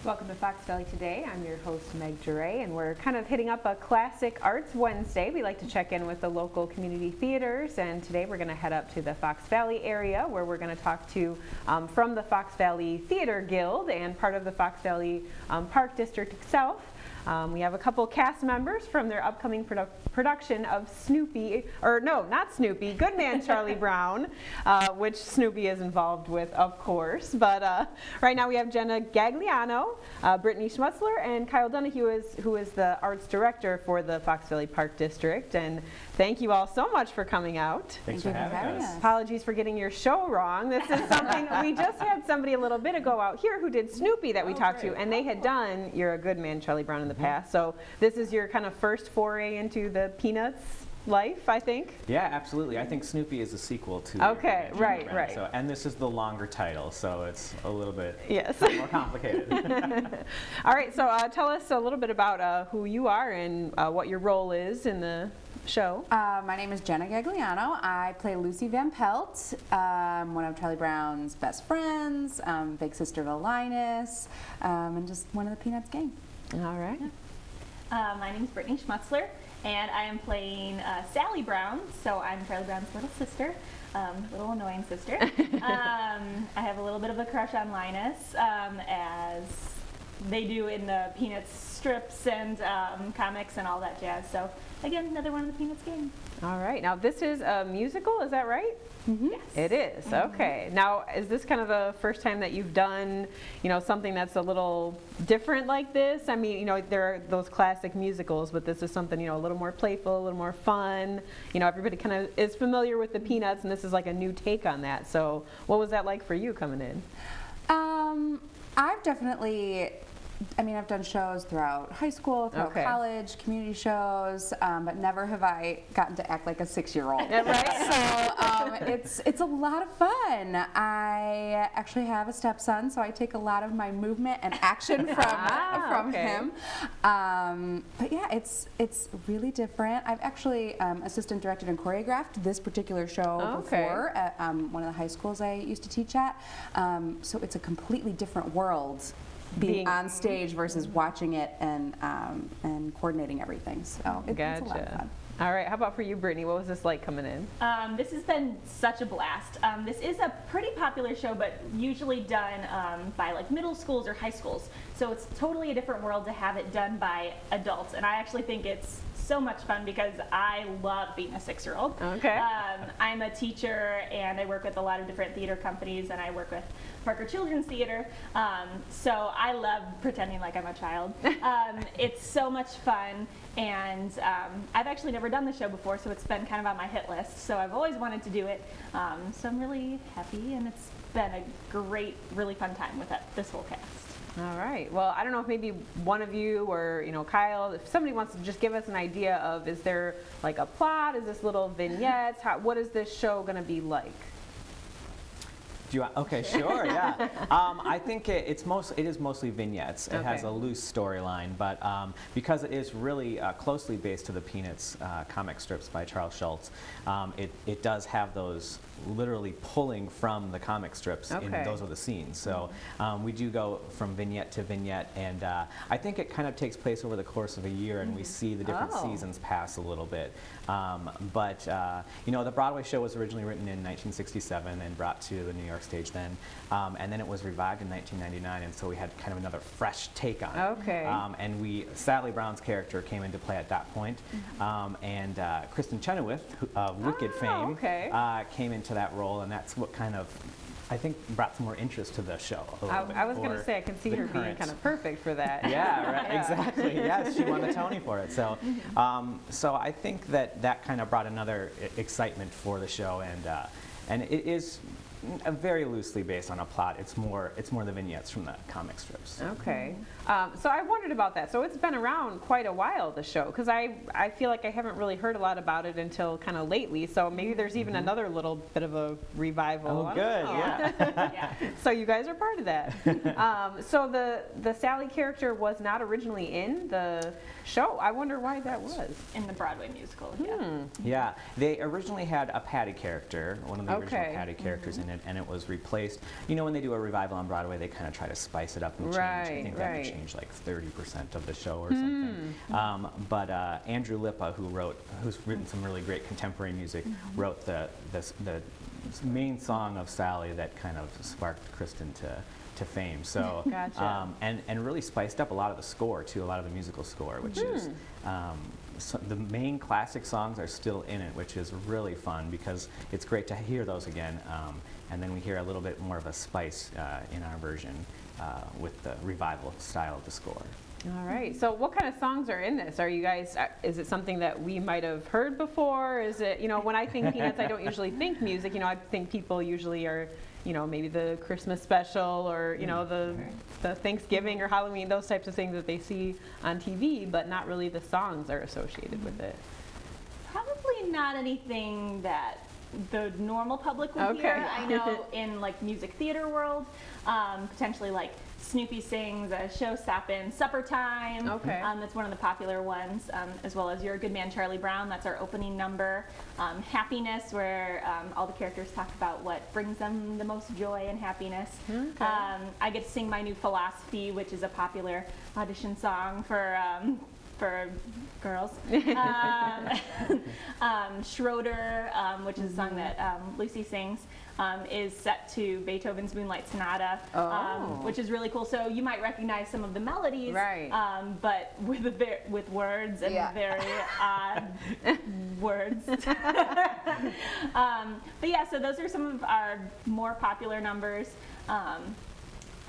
Welcome to Fox Valley Today. I'm your host, Meg Duray, and we're kind of hitting up a Classic Arts Wednesday. We like to check in with the local community theaters, and today we're going to head up to the Fox Valley area where we're going to talk to from the Fox Valley Theater Guild and part of the Fox Valley Park District itself. We have a couple cast members from their upcoming production of Snoopy, or no, not Snoopy, Good Man Charlie Brown, which Snoopy is involved with, of course. But right now we have Jenna Gagliano, Brittany Schmutzler, and Kyle Donahue, who is the arts director for the Fox Valley Park District. And thank you all so much for coming out. Thanks for having us. Apologies for getting your show wrong. This is something, we just had somebody a little bit ago out here who did Snoopy that we talked to, and they had done You're a Good Man Charlie Brown in the past. So this is your kind of first foray into the Peanuts life, I think? Yeah, absolutely. I think Snoopy is a sequel to Okay, right. So, and this is the longer title, so it's a little bit yes. more complicated. All right, so tell us a little bit about who you are and what your role is in the show. My name is Jenna Gagliano. I play Lucy Van Pelt, one of Charlie Brown's best friends, big sister to Linus, and just one of the Peanuts gang. All right. My name is Brittany Schmutzler, and I am playing Sally Brown, so I'm Charlie Brown's little sister, little annoying sister. I have a little bit of a crush on Linus, as they do in the Peanuts strips and comics and all that jazz. So again, another one of the Peanuts gang. All right. Now this is a musical, is that right? Mm-hmm. Yes. It is. Mm-hmm. Okay. Now, is this kind of the first time that you've done, something that's a little different like this? I mean, there are those classic musicals, but this is something, a little more playful, a little more fun. Everybody kind of is familiar with the Peanuts, and this is like a new take on that. So what was that like for you coming in? I've done shows throughout high school, throughout college, community shows, but never have I gotten to act like a 6-year-old. Yeah, right. So it's a lot of fun. I actually have a stepson, so I take a lot of my movement and action from him. But yeah, it's really different. I've actually assistant directed and choreographed this particular show before at one of the high schools I used to teach at. So it's a completely different world. Being on stage versus watching it and coordinating everything. So it's a lot of fun. All right, how about for you, Brittany? What was this like coming in? This has been such a blast. This is a pretty popular show, but usually done by like middle schools or high schools. So it's totally a different world to have it done by adults. And I actually think it's so much fun because I love being a 6-year-old. Okay. I'm a teacher and I work with a lot of different theater companies, and I work with Parker Children's Theater. So I love pretending like I'm a child. It's so much fun, and I've actually never done the show before, so it's been kind of on my hit list. So I've always wanted to do it. So I'm really happy, and it's been a great, really fun time with this whole cast. All right. Well, I don't know if maybe one of you or, Kyle, if somebody wants to just give us an idea of, is there like a plot? Is this little vignettes? What is this show going to be like? Okay, sure, yeah. I think it is mostly vignettes. It has a loose storyline, but because it is really closely based to the Peanuts comic strips by Charles Schulz, it does have those literally pulling from the comic strips, and those are the scenes. So we do go from vignette to vignette, and I think it kind of takes place over the course of a year, and we see the different seasons pass a little bit. But the Broadway show was originally written in 1967 and brought to the New York stage then, and then it was revived in 1999, and so we had kind of another fresh take on it. And Sally Brown's character came into play at that point, and Kristen Chenoweth of Wicked fame came into that role, and that's what kind of, I think, brought some more interest to the show. I was going to say, I can see her being kind of perfect for that. Yeah, right, exactly. Yes, she won the Tony for it. So, so I think that kind of brought another excitement for the show, and it is very loosely based on a plot. It's more the vignettes from the comic strips. Okay. So I wondered about that. So it's been around quite a while, the show, because I feel like I haven't really heard a lot about it until kind of lately. So maybe there's even another little bit of a revival. Oh, good. Yeah. So you guys are part of that. So the Sally character was not originally in the show. I wonder why that was. In the Broadway musical, Yeah. They originally had a Patty character, one of the original Patty characters in it. and it was replaced. You know, when they do a revival on Broadway, they kind of try to spice it up and change. I think they had to change like 30% of the show or something. But Andrew Lippa, who's written some really great contemporary music, wrote the main song of Sally that kind of sparked Kristen to fame. So Gotcha. and really spiced up a lot of the score too, a lot of the musical score, which is so the main classic songs are still in it, which is really fun because it's great to hear those again. And then we hear a little bit more of a spice in our version with the revival style of the score. All right. So what kind of songs are in this? Are you guys, is it something that we might have heard before? Is it, you know, when I think Peanuts, I don't usually think music. You know, I think people usually are, you know, maybe the Christmas special or, you know, the Thanksgiving or Halloween, those types of things that they see on TV, but not really the songs are associated with it. Probably not anything that the normal public would hear. I know in like music theater world, potentially like Snoopy sings a Show-Stoppin' Supper Time. That's one of the popular ones, as well as You're a Good Man, Charlie Brown. That's our opening number. Happiness, where all the characters talk about what brings them the most joy and happiness. I get to sing my new Philosophy, which is a popular audition song for girls. Schroeder, which is a song that Lucy sings, is set to Beethoven's Moonlight Sonata, which is really cool. So you might recognize some of the melodies, but with words and very odd words. But yeah, so those are some of our more popular numbers.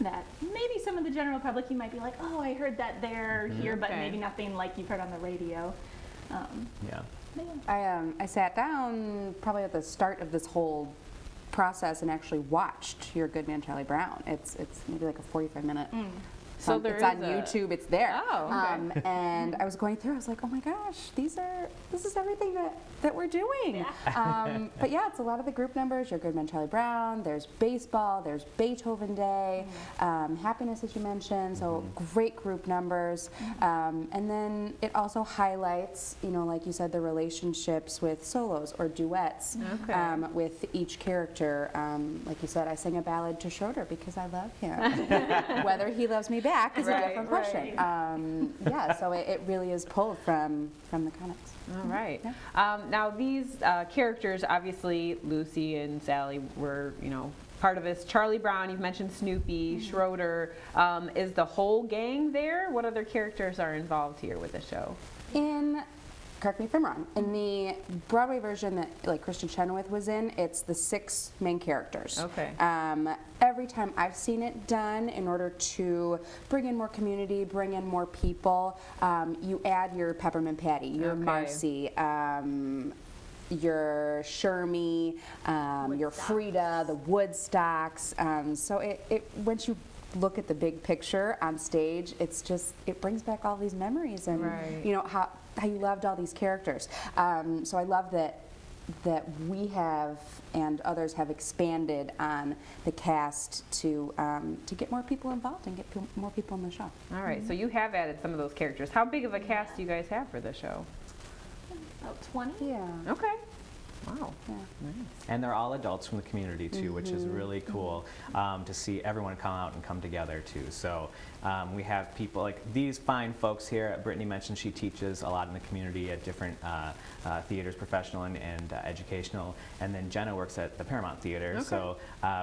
That maybe some of the general public, you might be like, oh, I heard that there, here, but maybe nothing like you've heard on the radio. I sat down probably at the start of this whole process and actually watched Your Good Man, Charlie Brown. It's maybe like a 45-minute. So it's on YouTube. It's there. And I was going through. I was like, oh my gosh, this is everything that we're doing. But yeah, it's a lot of the group numbers. Your Good Man, Charlie Brown. There's baseball. There's Beethoven Day. Happiness, as you mentioned. So great group numbers. And then it also highlights, you know, like you said, the relationships with solos or duets with each character. Like you said, I sang a ballad to Schroeder because I love him. Whether he loves me back is a different question. Yeah, so it really is pulled from the comics. All right. Now these characters, obviously Lucy and Sally were, you know, part of this. Charlie Brown, you've mentioned Snoopy, Schroeder. Is the whole gang there? What other characters are involved here with the show? Correct me if I'm wrong, in the Broadway version that like Kristen Chenoweth was in, it's the 6 main characters. Every time I've seen it done, in order to bring in more community, bring in more people, you add your Peppermint Patty, your Marcy, your Shermie, your Frida, the Woodstocks. So it once you look at the big picture on stage, it brings back all these memories and you know how you loved all these characters. So I love that we have and others have expanded on the cast to get more people involved and get more people in the show. All right, so you have added some of those characters. How big of a cast do you guys have for the show? About 20. Yeah. Okay. Wow. Yeah. Nice. And they're all adults from the community too, which is really cool to see everyone come out and come together too. So we have people like these fine folks here. Brittany mentioned she teaches a lot in the community at different theaters, professional and educational. And then Jenna works at the Paramount Theater, so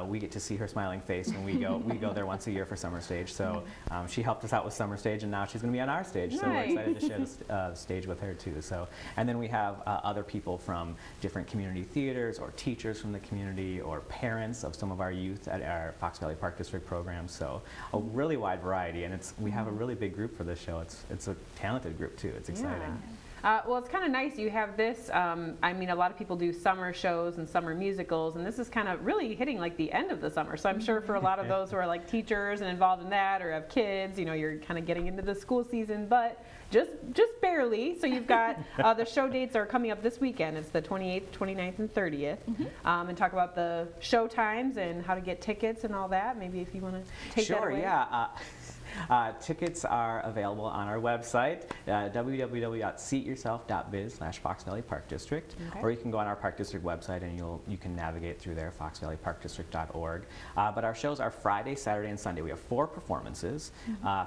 we get to see her smiling face when we go there once a year for Summer Stage. So she helped us out with Summer Stage, and now she's going to be on our stage. So we're excited to share the stage with her too. So and then we have other people from different community theaters or teachers from the community or parents of some of our youth at our Fox Valley Park District program. So a really wide variety, and we have a really big group for this show. It's a talented group too. It's exciting. Well, it's kind of nice you have this. I mean, a lot of people do summer shows and summer musicals, and this is kind of really hitting like the end of the summer. So I'm sure for a lot of those who are like teachers and involved in that or have kids, you know, you're kind of getting into the school season, but just barely. So you've got the show dates are coming up this weekend. It's the 28th, 29th, and 30th. And talk about the show times and how to get tickets and all that. Maybe if you want to take that away. Sure, yeah. Tickets are available on our website, www.seatyourself.biz/foxvalleyparkdistrict, or you can go on our Park District website and you can navigate through there, foxvalleyparkdistrict.org. But our shows are Friday, Saturday, and Sunday. We have 4 performances,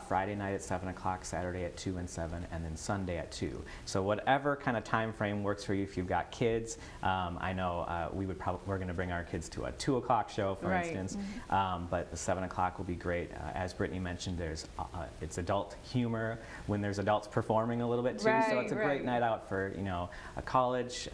Friday night at 7 o'clock, Saturday at 2 and 7, and then Sunday at 2. So whatever kind of time frame works for you. If you've got kids, I know we're going to bring our kids to a 2 o'clock show, for instance, but the 7 o'clock will be great. As Brittany mentioned, it's adult humor when there's adults performing a little bit too, so it's a great night out for a college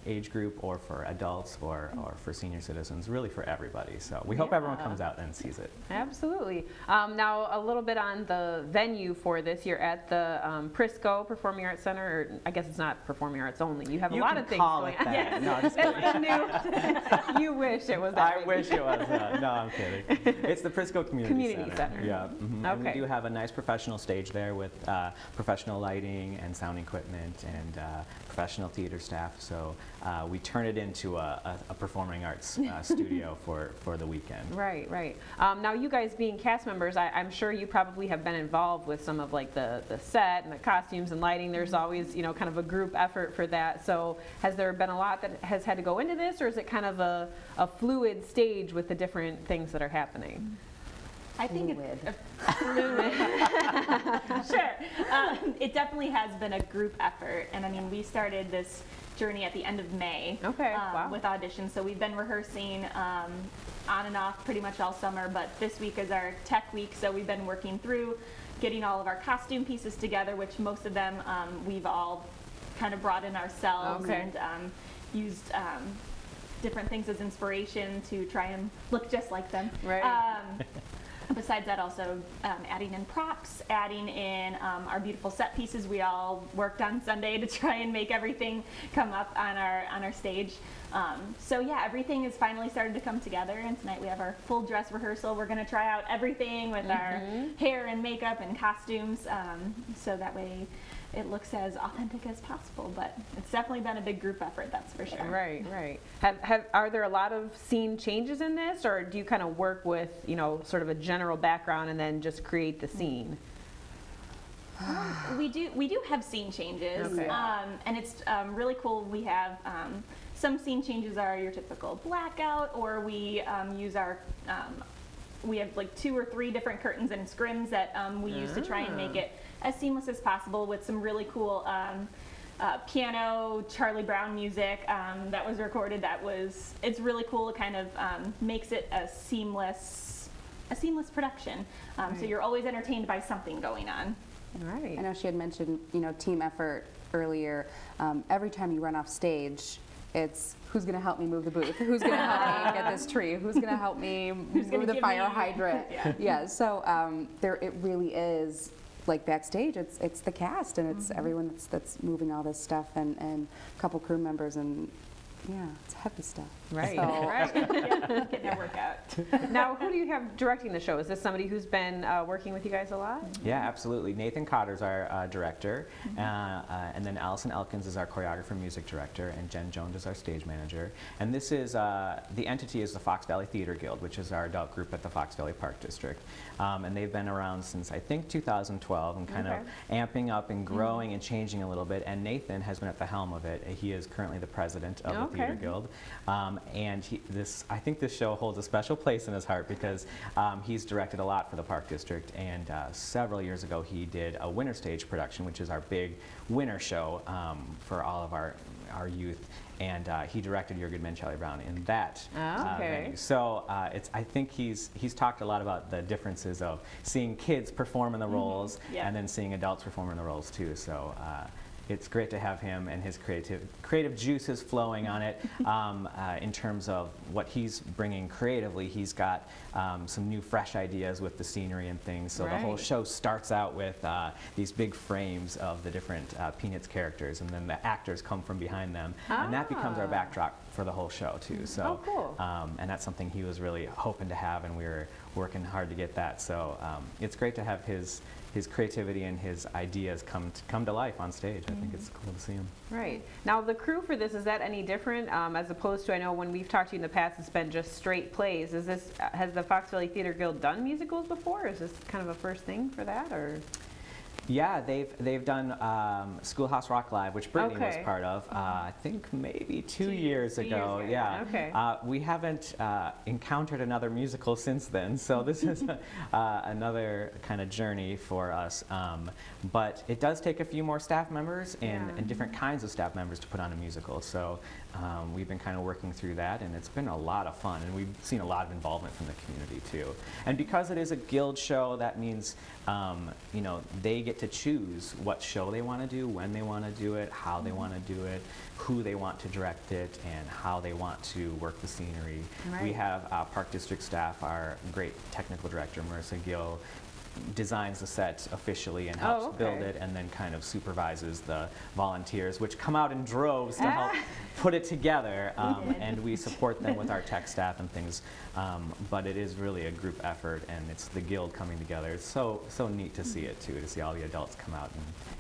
age group, or for adults, or for senior citizens, really for everybody. So we hope everyone comes out and sees it. Absolutely. Now a little bit on the venue for this. You're at the Prisco Performing Arts Center, or I guess it's not performing arts only. You have a lot of things going on. Yes. No, just kidding. You wish it was that. I wish it was. No, I'm kidding. It's the Prisco Community Center. Yeah. And we do have a nice professional stage there with professional lighting and sound equipment and professional theater staff. So we turn it into a performing arts studio for the weekend. Right, right. Now you guys being cast members, I'm sure you probably have been involved with some of like the set and the costumes and lighting. There's always, kind of a group effort for that. So has there been a lot that has had to go into this, or is it kind of a fluid stage with the different things that are happening? I think it's fluid. Sure. It definitely has been a group effort. And I mean, we started this journey at the end of May with auditions. So we've been rehearsing on and off pretty much all summer. But this week is our tech week. So we've been working through getting all of our costume pieces together, which most of them we've all kind of brought in ourselves and used different things as inspiration to try and look just like them. Right. Besides that, also adding in props, adding in our beautiful set pieces. We all worked on Sunday to try and make everything come up on our stage. So yeah, everything has finally started to come together, and tonight we have our full dress rehearsal. We're going to try out everything with our hair and makeup and costumes, so that way it looks as authentic as possible. But it's definitely been a big group effort, that's for sure. Right, right. Are there a lot of scene changes in this, or do you kind of work with, sort of a general background and then just create the scene? We do have scene changes, and it's really cool. We have some scene changes are your typical blackout, or we use our we have like 2 or 3 different curtains and scrims that we use to try and make it as seamless as possible, with some really cool piano Charlie Brown music that was recorded. It's really cool. It kind of makes it a seamless production. So you're always entertained by something going on. Right. I know she had mentioned, team effort earlier. Every time you run off stage, it's who's going to help me move the booth? Who's going to help me get this tree? Who's going to help me move the fire hydrant? Yeah. So it really is like backstage. It's the cast, and it's everyone that's moving all this stuff, and a couple crew members, and yeah, it's heavy stuff. Right. So. Right. Getting that workout. Now, who do you have directing the show? Is this somebody who's been working with you guys a lot? Yeah, absolutely. Nathan Cotter's our director, and then Allison Elkins is our choreographer, music director, and Jen Jones is our stage manager. And this is, the entity is the Fox Valley Theater Guild, which is our adult group at the Fox Valley Park District. And they've been around since, I think, 2012, and kind of amping up and growing and changing a little bit. And Nathan has been at the helm of it. He is currently the president of the Theater Guild. And I think this show holds a special place in his heart, because he's directed a lot for the Park District, and several years ago he did a winter stage production, which is our big winter show for all of our youth, and he directed Your Good Man, Charlie Brown in that venue. So I think he's talked a lot about the differences of seeing kids perform in the roles and then seeing adults perform in the roles too. So it's great to have him and his creative juices flowing on it. In terms of what he's bringing creatively, he's got some new fresh ideas with the scenery and things. So the whole show starts out with these big frames of the different Peanuts characters, and then the actors come from behind them, and that becomes our backdrop for the whole show too. So, cool. And that's something he was really hoping to have, and we were working hard to get that. So it's great to have his creativity and his ideas come to life on stage. I think it's cool to see him. Right. Now the crew for this, is that any different as opposed to, I know when we've talked to you in the past, it's been just straight plays. Is this, has the Fox Valley Theater Guild done musicals before? Is this kind of a first thing for that, or? Yeah, they've done Schoolhouse Rock Live, which Brittany was Okay. part of. I think maybe two years ago. Yeah. Okay. We haven't encountered another musical since then, so this is another kind of journey for us. But it does take a few more staff members and different kinds of staff members to put on a musical. So we've been kind of working through that, and it's been a lot of fun, and we've seen a lot of involvement from the community too. And because it is a guild show, that means you know, they get to choose what show they want to do, when they want to do it, how they want to do it, who they want to direct it, and how they want to work the scenery. Right. We have Park District staff, our great technical director, Marissa Gill, designs the set officially and helps build it, and then kind of supervises the volunteers, which come out in droves to help put it together, and we support them with our tech staff and things, but it is really a group effort, and it's the guild coming together. It's so neat to see it too, to see all the adults come out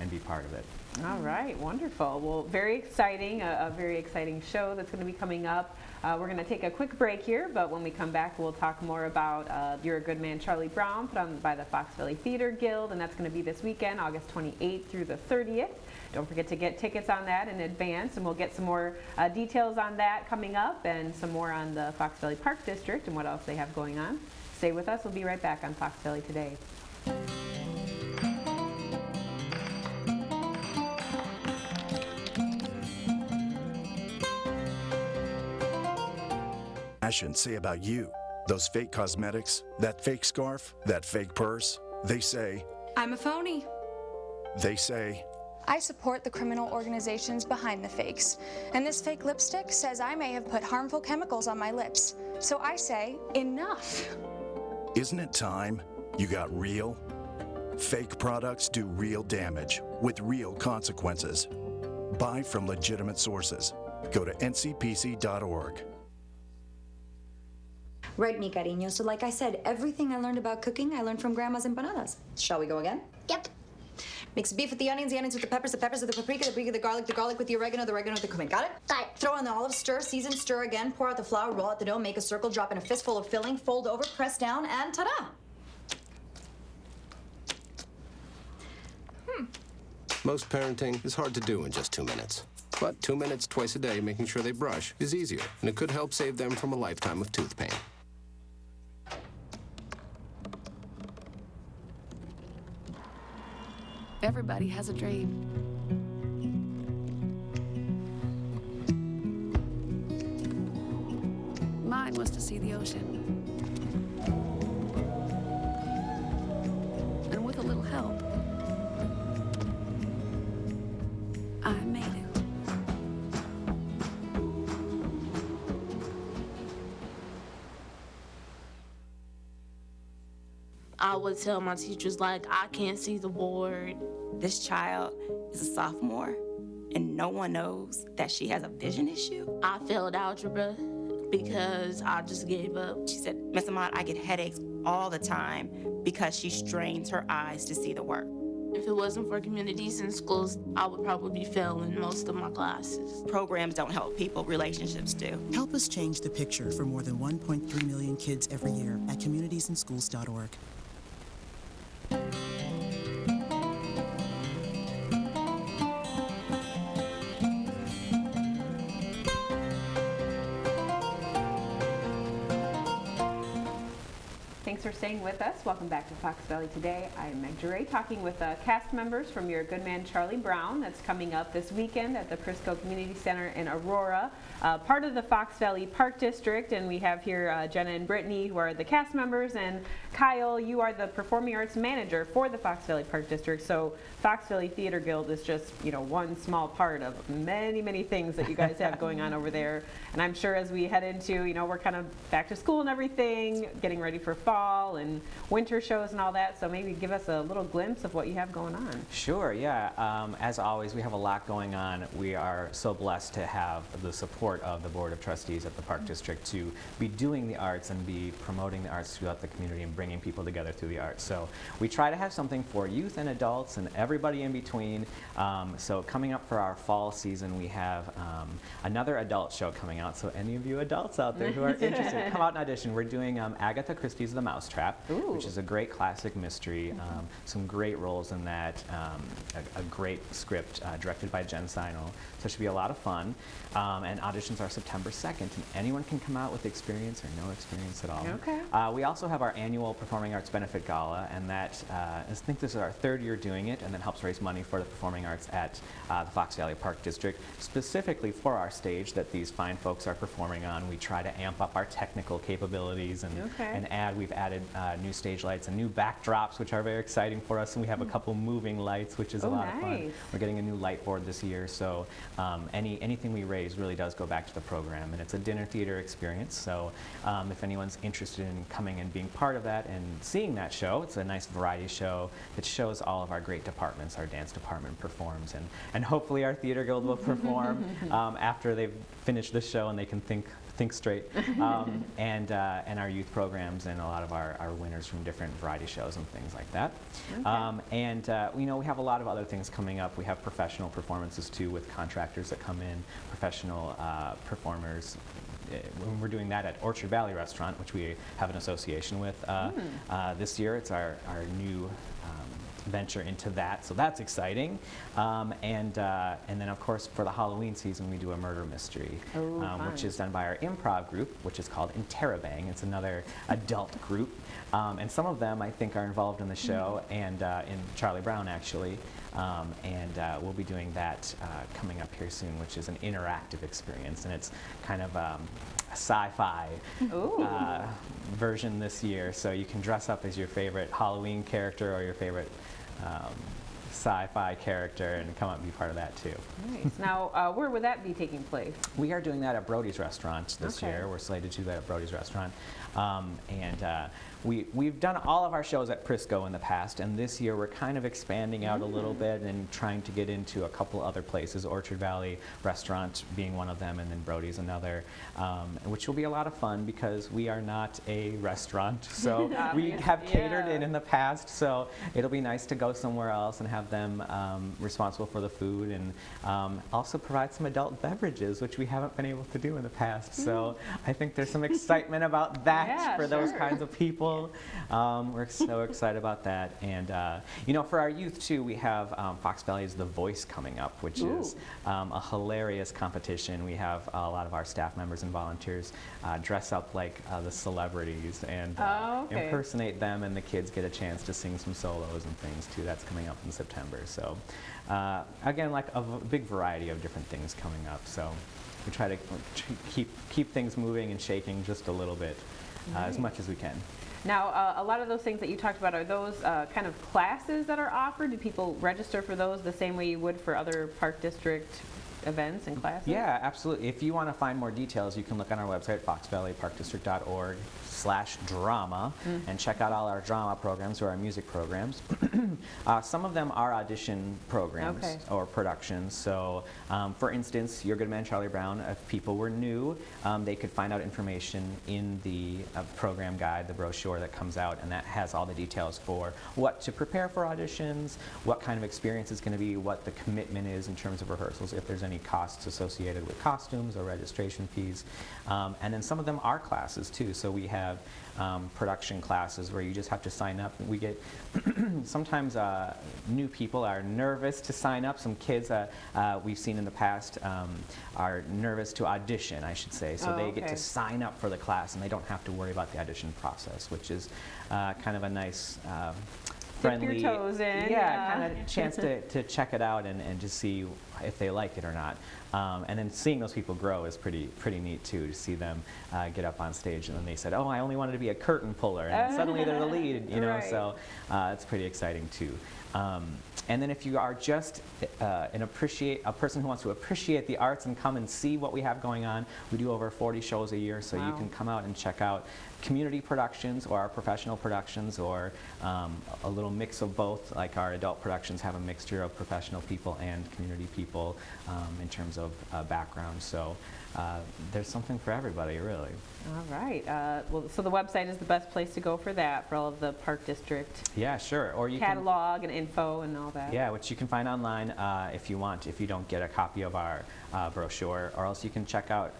and be part of it. All right, wonderful. Well, very exciting, a very exciting show that's going to be coming up. We're going to take a quick break here, but when we come back, we'll talk more about You're a Good Man, Charlie Brown, put on by the Fox Valley Theater Guild, and that's going to be this weekend, August 28th through the 30th. Don't forget to get tickets on that in advance, and we'll get some more details on that coming up, and some more on the Fox Valley Park District and what else they have going on. Stay with us. We'll be right back on Fox Valley Today. Fashion say about you. Those fake cosmetics, that fake scarf, that fake purse, they say, I'm a phony. They say, I support the criminal organizations behind the fakes, and this fake lipstick says I may have put harmful chemicals on my lips. So I say, enough. isn't it time you got real? Fake products do real damage with real consequences. Buy from legitimate sources. Go to ncpc.org. Right, mi cariño. So like I said, everything I learned about cooking, I learned from Grandma's empanadas. Shall we go again? Yep. Mix beef with the onions with the peppers with the paprika with the garlic with the oregano with the cumin. Got it? Got it. Throw in the olives, stir, season, stir again, pour out the flour, roll out the dough, make a circle, drop in a fistful of filling, fold over, press down, and ta-da! Most parenting is hard to do in just 2 minutes. But 2 minutes twice a day making sure they brush is easier, and it could help save them from a lifetime of tooth pain. Everybody has a dream. Mine was to see the ocean. And with a little help, I made it. I would tell my teachers, like, I can't see the board. This child is a sophomore, and no one knows that she has a vision issue. I failed algebra because I just gave up. She said, Miss Ahmad, I get headaches all the time because she strains her eyes to see the work. If it wasn't for communities and schools, I would probably be failing most of my classes. Programs don't help people, relationships do. Help us change the picture for more than 1.3 million kids every year at communitiesandschools.org. Thanks for staying with us. Welcome back to Fox Valley Today. I'm Meg Duray, talking with cast members from You're a Good Man, Charlie Brown. That's coming up this weekend at the Prisco Community Center in Aurora, part of the Fox Valley Park District. And we have here Jenna and Brittany, who are the cast members, and Kyle, you are the performing arts manager for the Fox Valley Park District. So Fox Valley Theater Guild is just, you know, one small part of many, many things that you guys have going on over there. And I'm sure as we head into, you know, we're kind of back to school and everything, getting ready for fall. fall and winter shows and all that, so maybe give us a little glimpse of what you have going on. Sure, yeah. As always, we have a lot going on. We are so blessed to have the support of the Board of Trustees at the Park District to be doing the arts and be promoting the arts throughout the community and bringing people together through the arts. So we try to have something for youth and adults and everybody in between. So coming up for our fall season, we have another adult show coming out. So any of you adults out there who are interested, come out and audition. We're doing Agatha Christie's The Mousetrap, which is a great classic mystery. Some great roles in that. A great script directed by Jen Seinel. So it should be a lot of fun. And auditions are September 2nd, and anyone can come out with experience or no experience at all. Okay. We also have our annual Performing Arts Benefit Gala, and that, I think this is our 3rd year doing it, and that helps raise money for the performing arts at the Fox Valley Park District, specifically for our stage that these fine folks are performing on. We try to amp up our technical capabilities and we've added new stage lights and new backdrops, which are very exciting for us, and we have a couple moving lights, which is a lot of fun. We're getting a new light board this year, so anything we raise really does go back to the program, and it's a dinner theater experience. So if anyone's interested in coming and being part of that and seeing that show, it's a nice variety show that shows all of our great departments. Our dance department performs, and hopefully our theater guild will perform after they've finished the show and they can think straight, and our youth programs and a lot of our winners from different variety shows and things like that. You know, we have a lot of other things coming up. We have professional performances too with contractors that come in, professional performers. We're doing that at Orchard Valley Restaurant, which we have an association with. This year it's our new venture into that, so that's exciting. And then of course for the Halloween season we do a murder mystery, which is done by our improv group, which is called Interrobang. It's another adult group, and some of them I think are involved in the show and in Charlie Brown actually. We'll be doing that coming up here soon, which is an interactive experience, and it's kind of a sci-fi version this year, so you can dress up as your favorite Halloween character or your favorite sci-fi character and come out and be part of that too. Nice. Now, where would that be taking place? We are doing that at Brody's Restaurant this year. We're slated to do that at Brody's Restaurant. We've done all of our shows at Prisco in the past, and this year we're kind of expanding out a little bit and trying to get into a couple other places, Orchard Valley Restaurant being one of them, and then Brody's another, which will be a lot of fun because we are not a restaurant, so we have catered in the past, so it'll be nice to go somewhere else and have them responsible for the food, and also provide some adult beverages, which we haven't been able to do in the past. So I think there's some excitement about that for those kinds of people. We're so excited about that. And you know, for our youth too, we have Fox Valley's The Voice coming up, which is a hilarious competition. We have a lot of our staff members and volunteers dress up like the celebrities and impersonate them, and the kids get a chance to sing some solos and things too. That's coming up in September. So again, like a big variety of different things coming up. So we try to keep things moving and shaking just a little bit as much as we can. Now, a lot of those things that you talked about, are those kind of classes that are offered? Do people register for those the same way you would for other Park District events and classes? Yeah, absolutely. If you want to find more details, you can look on our website, foxvalleyparkdistrict.org/drama, and check out all our drama programs or our music programs. Some of them are audition programs or productions. So, for instance, Your Good Man, Charlie Brown, if people were new, they could find out information in the program guide, the brochure that comes out, and that has all the details for what to prepare for auditions, what kind of experience it's going to be, what the commitment is in terms of rehearsals, if there's any costs associated with costumes or registration fees. And then some of them are classes too. So we have production classes where you just have to sign up. We get sometimes new people are nervous to sign up. Some kids we've seen in the past are nervous to audition, I should say. So they get to sign up for the class and they don't have to worry about the audition process, which is kind of a nice friendly, dip your toes in. Kind of chance to check it out and just see if they like it or not. And then seeing those people grow is pretty neat too, to see them get up on stage and then they said, oh, I only wanted to be a curtain puller, and then suddenly they're the lead, you know, so it's pretty exciting too. And then if you are just a person who wants to appreciate the arts and come and see what we have going on, we do over 40 shows a year, so you can come out and check out community productions or our professional productions, or a little mix of both. Like our adult productions have a mixture of professional people and community people in terms of background. So there's something for everybody, really. All right. Well, so the website is the best place to go for that, for all of the Park District Yeah, sure. Or you catalog and info and all that. Yeah, which you can find online if you want, if you don't get a copy of our brochure, or else you can check out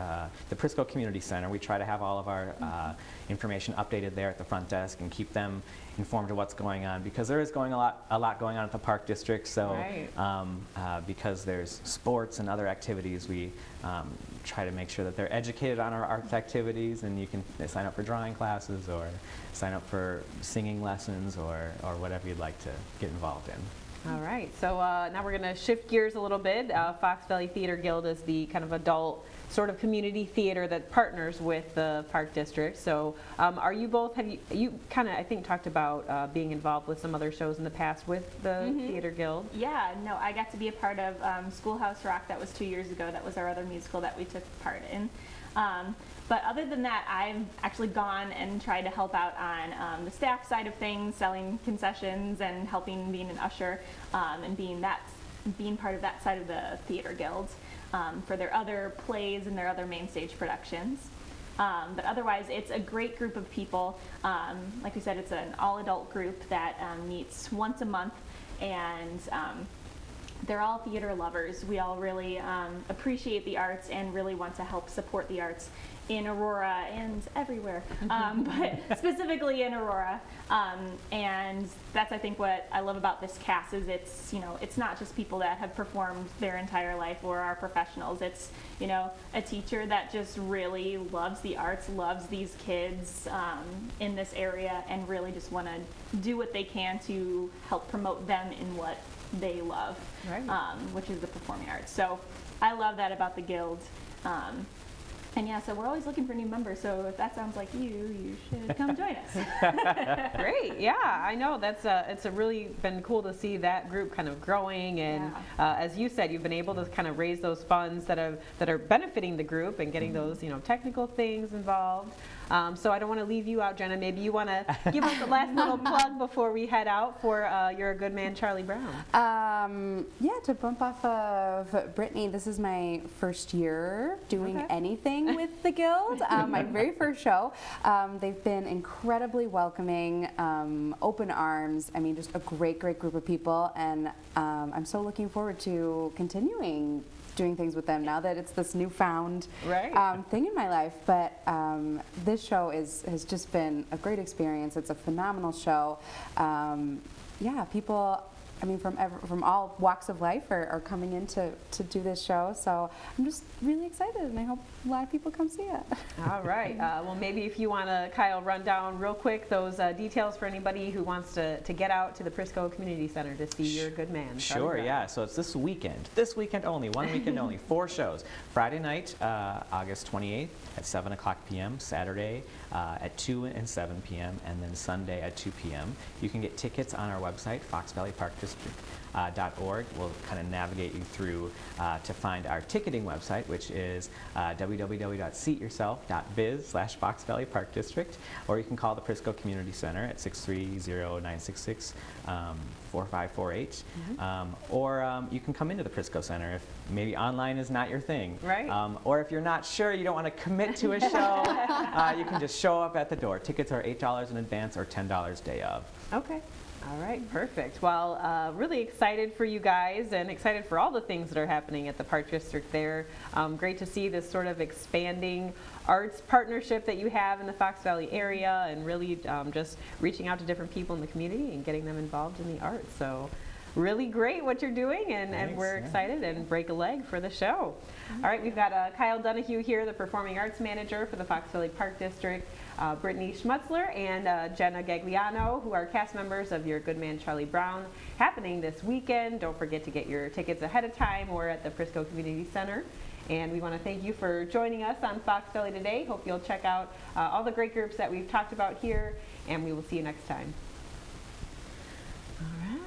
the Prisco Community Center. We try to have all of our information updated there at the front desk and keep them informed of what's going on, because there is a lot going on at the Park District. So right. because there's sports and other activities, we try to make sure that they're educated on our arts activities, and you can sign up for drawing classes or sign up for singing lessons or whatever you'd like to get involved in. All right, so now we're going to shift gears a little bit. Fox Valley Theater Guild is the kind of adult sort of community theater that partners with the Park District. So are you both, have you kind of, I think, talked about being involved with some other shows in the past with the Theater Guild? Yeah, no, I got to be a part of Schoolhouse Rock. That was 2 years ago. That was our other musical that we took part in. But other than that, I've actually gone and tried to help out on the staff side of things, selling concessions and helping being an usher, and being part of that side of the Theater Guild for their other plays and their other main stage productions. But otherwise, it's a great group of people. Like we said, it's an all-adult group that meets once a month, and they're all theater lovers. We all really appreciate the arts and really want to help support the arts in Aurora and everywhere, but specifically in Aurora. And that's, I think, what I love about this cast is it's, you know, it's not just people that have performed their entire life or are professionals. It's, you know, a teacher that just really loves the arts, loves these kids in this area, and really just want to do what they can to help promote them in what they love, right. Which is the performing arts. So I love that about the Guild. And yeah, so we're always looking for new members, so if that sounds like you should come join us. Great, yeah, I know. It's really been cool to see that group kind of growing, and as you said, you've been able to kind of raise those funds that are benefiting the group and getting those, you know, technical things involved. So I don't want to leave you out, Jenna. Maybe you want to give us the last little plug before we head out for You're a Good Man, Charlie Brown. Yeah, to bump off of Brittany, this is my first year doing anything with the Guild. My very first show. They've been incredibly welcoming, open arms. I mean, just a great group of people, and I'm so looking forward to continuing doing things with them now that it's this newfound thing in my life. But this show has just been a great experience. It's a phenomenal show. Yeah, people, I mean, from all walks of life are coming in to do this show. So I'm just really excited, and I hope a lot of people come see it. All right. Well, maybe if you want to, Kyle, run down real quick those details for anybody who wants to get out to the Prisco Community Center to see You're a Good Man. Sure, yeah. So it's this weekend only, one weekend only, 4 shows. Friday night, August 28th at 7 o'clock p.m., Saturday at 2 and 7 p.m., and then Sunday at 2 p.m. You can get tickets on our website, foxvalleyparkdistrict.org. We'll kind of navigate you through to find our ticketing website, whiwhich is www.seatyourself.biz/foxvalleyparkdistrict, or you can call the Prisco Community Center at 630-966-4548, or you can come into the Prisco Center if maybe online is not your thing. Right. Or if you're not sure, you don't want to commit to a show, you can just show up at the door. Tickets are $8 in advance or $10 day of. Okay. All right, perfect. Well, really excited for you guys and excited for all the things that are happening at the Park District there. Great to see this sort of expanding arts partnership that you have in the Fox Valley area, and really just reaching out to different people in the community and getting them involved in the arts. So really great what you're doing, and we're excited and break a leg for the show. All right, we've got Kyle Donahue here, the Performing Arts Manager for the Fox Valley Park District, Brittany Schmutzler and Jenna Gagliano, who are cast members of Your Good Man, Charlie Brown, happening this weekend. Don't forget to get your tickets ahead of time or at the Prisco Community Center. And we want to thank you for joining us on Fox Valley today. Hope you'll check out all the great groups that we've talked about here, and we will see you next time. All right.